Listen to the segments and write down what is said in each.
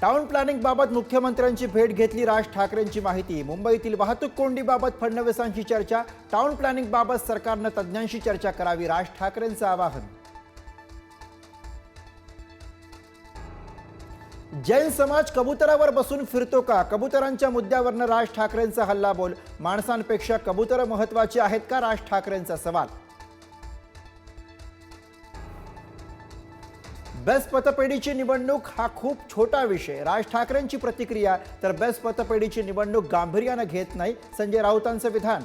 Town planning बाबत मुख्यमंत्र्यांची भेट घेतली राज ठाकरेंची माहिती। मुंबईतील वाहतूक कोंडीबाबत फडणवीसांची चर्चा। टाउन प्लॅनिंग बाबत सरकारने तज्ञांशी चर्चा करावी, राज ठाकरेंचं आवाहन। जैन समाज कबुतरावर बसून फिरतो का? कबुतरांच्या मुद्द्यावरनं राज ठाकरेंचा हल्लाबोल। माणसांपेक्षा कबुतर महत्त्वाची आहेत का? राज ठाकरेंचा सवाल। बेस्ट पतपेढीची निवडणूक हा खूप छोटा विषय, राज ठाकरेंची प्रतिक्रिया। तर बेस्ट पतपेढीची निवडणूक गांभीर्याने घेत नाही, संजय राऊतांचं विधान।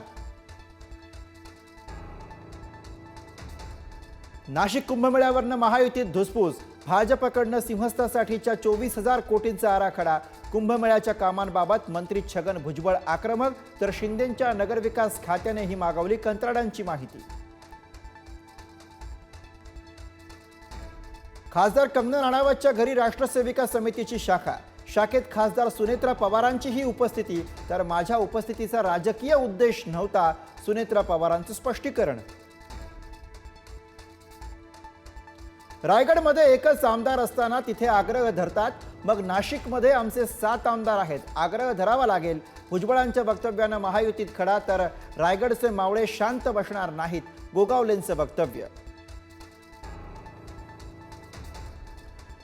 नाशिक कुंभमेळ्यावरनं महायुतीत धुसफूस। भाजपकडनं सिंहस्थासाठीच्या 24,000 कोटींचा आराखडा। कुंभमेळ्याच्या कामांबाबत मंत्री छगन भुजबळ आक्रमक, तर शिंदेंच्या नगरविकास खात्यानेही मागवली कंत्राटांची माहिती। खासदार कंगना राणावतच्या घरी राष्ट्रसेविका समितीची शाखा। शाखेत खासदार सुनेत्रा पवारांचीही उपस्थिती। तर माझ्या उपस्थितीचा राजकीय उद्देश नव्हता, सुनेत्रा पवारांचं स्पष्टीकरण। रायगडमध्ये एकच आमदार असताना तिथे आग्रह धरतात, मग नाशिकमध्ये आमचे 7 आमदार आहेत, आग्रह धरावा लागेल। भुजबळांच्या वक्तव्यानं महायुतीत खडा, तर रायगडचे मावळे शांत बसणार नाहीत, गोगावलेंचं वक्तव्य।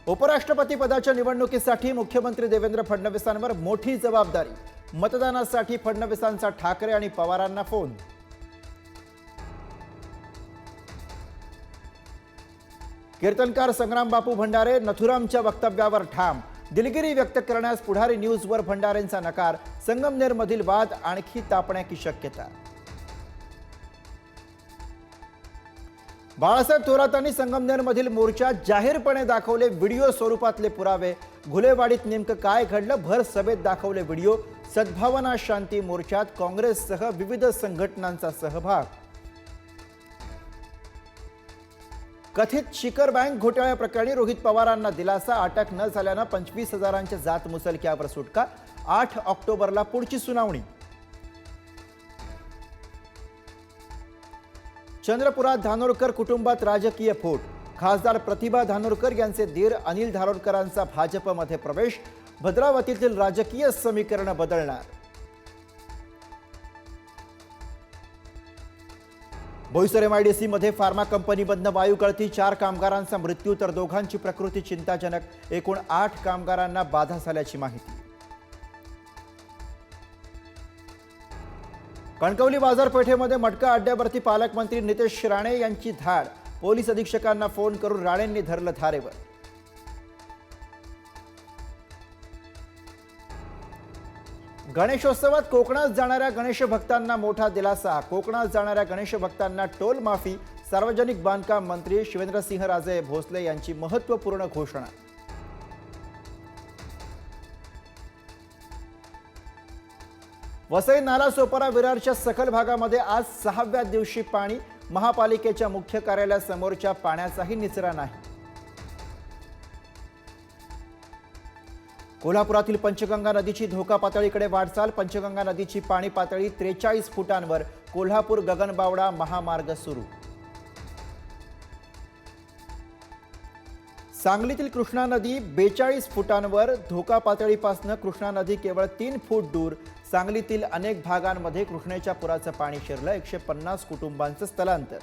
उपराष्ट्रपती पदाच्या निवडणुकीसाठी मुख्यमंत्री देवेंद्र फडणवीसांवर मोठी जबाबदारी। मतदानासाठी फडणवीसांचा ठाकरे आणि पवारांना फोन। कीर्तनकार संग्राम बापू भंडारे नथुरामच्या वक्तव्यावर ठाम। दिलगिरी व्यक्त करण्यास पुढारी न्यूजवर भंडारेंचा नकार। संगमनेरमधील वाद आणखी तापण्याची शक्यता। बाळासाहेब थोरातांनी संगमनेरमधील मोर्चात जाहीरपणे दाखवले व्हिडिओ स्वरूपातले पुरावे। घुलेवाडीत नेमकं काय घडलं, भर सभेत दाखवले व्हिडिओ। सद्भावना शांती मोर्चात काँग्रेससह विविध संघटनांचा सहभाग। कथित शिखर बँक घोटाळ्याप्रकरणी रोहित पवारांना दिलासा। अटक न झाल्यानं 25,000च्या जात मुसलक्यावर सुटका। 8 ऑक्टोबरला पुढची सुनावणी। चंद्रपुरात धानोरकर कुटुंबात राजकीय फूट। खासदार प्रतिभा धानोरकर यांचे दीर अनिल धानोरकरांचा भाजपमध्ये प्रवेश। भद्रावतीतील राजकीय समीकरण बदलणार। बोईसर MIDC मध्ये फार्मा कंपनीमधनं वायू गळती। 4 कामगारांचा मृत्यू, तर दोघांची प्रकृती चिंताजनक। एकूण 8 कामगारांना बाधा झाल्याची माहिती। कणकवली बाजारपेठेमध्ये मटका अड्ड्यावरती पालकमंत्री नितेश राणे यांची धाड। पोलीस अधीक्षकांना फोन करून राणेंनी धरलं धारेवर। गणेशोत्सवात कोकणात जाणाऱ्या गणेश भक्तांना मोठा दिलासा। कोकणात जाणाऱ्या गणेश भक्तांना टोल माफी। सार्वजनिक बांधकाम मंत्री शिवेंद्रसिंहराजे भोसले यांची महत्त्वपूर्ण घोषणा। वसई नालासोपारा विरारच्या सखल भागामध्ये आज 6व्या दिवशी पाणी। महापालिकेच्या मुख्य कार्यालयासमोरच्या पाण्याचाही निचरा नाही। कोल्हापुरातील पंचगंगा नदीची धोका पातळीकडे वाटचाल। पंचगंगा नदीची पाणी पातळी 43 फुटांवर। कोल्हापूर गगनबावडा महामार्ग सुरू। सांगलीतील कृष्णा नदी 42 फुटांवर। धोका पातळीपासून कृष्णा नदी केवळ 3 फूट दूर। सांगलीतील अनेक भागांमध्ये कृष्णेच्या पुराचं पाणी शिरलं। 150 कुटुंबांचं स्थलांतर।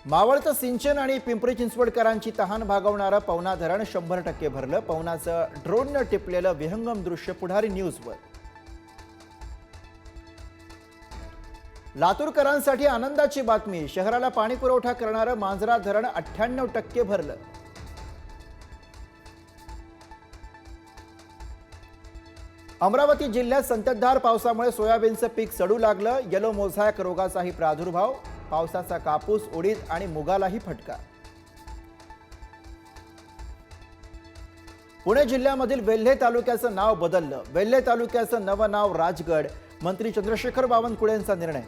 मावळचं सिंचन आणि पिंपरी चिंचवडकरांची तहान भागवणारं पवना धरण 100% भरलं। पवनाचं ड्रोननं टिपलेलं विहंगम दृश्य पुढारी न्यूजवर। लातूरकरांसाठी आनंदाची बातमी। शहराला पाणी पुरवठा करणारं मांजरा धरण 98% भरलं। अमरावती जिल्ह्यात संततधार पावसामुळे सोयाबीनचं पीक सडू लागलं। येलो मोझॅक रोगाचाही प्रादुर्भाव। पावसाचा कापूस, उडीद आणि मुगालाही फटका। पुणे जिल्ह्यामधील वेल्हे तालुक्याचं नाव बदललं। वेल्हे तालुक्याचं नवं नाव राजगड। मंत्री चंद्रशेखर बावनकुळेंचा निर्णय।